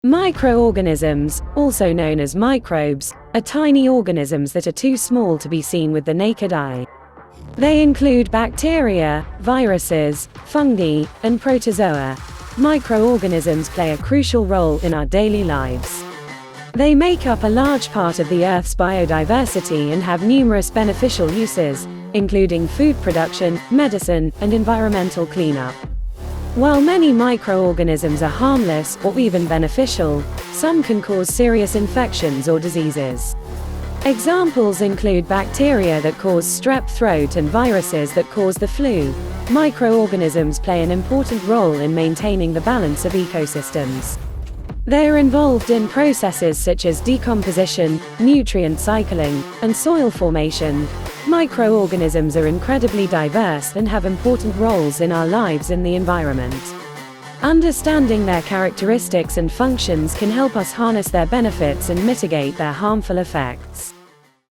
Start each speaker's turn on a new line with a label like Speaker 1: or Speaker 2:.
Speaker 1: Microorganisms, also known as microbes, are tiny organisms that are too small to be seen with the naked eye. They include bacteria, viruses, fungi, and protozoa. Microorganisms play a crucial role in our daily lives. They make up a large part of the Earth's biodiversity and have numerous beneficial uses, including food production, medicine, and environmental cleanup. While many microorganisms are harmless or even beneficial, some can cause serious infections or diseases. Examples include bacteria that cause strep throat and viruses that cause the flu. Microorganisms play an important role in maintaining the balance of ecosystems. They are involved in processes such as decomposition, nutrient cycling, and soil formation. Microorganisms are incredibly diverse and have important roles in our lives and the environment. Understanding their characteristics and functions can help us harness their benefits and mitigate their harmful effects.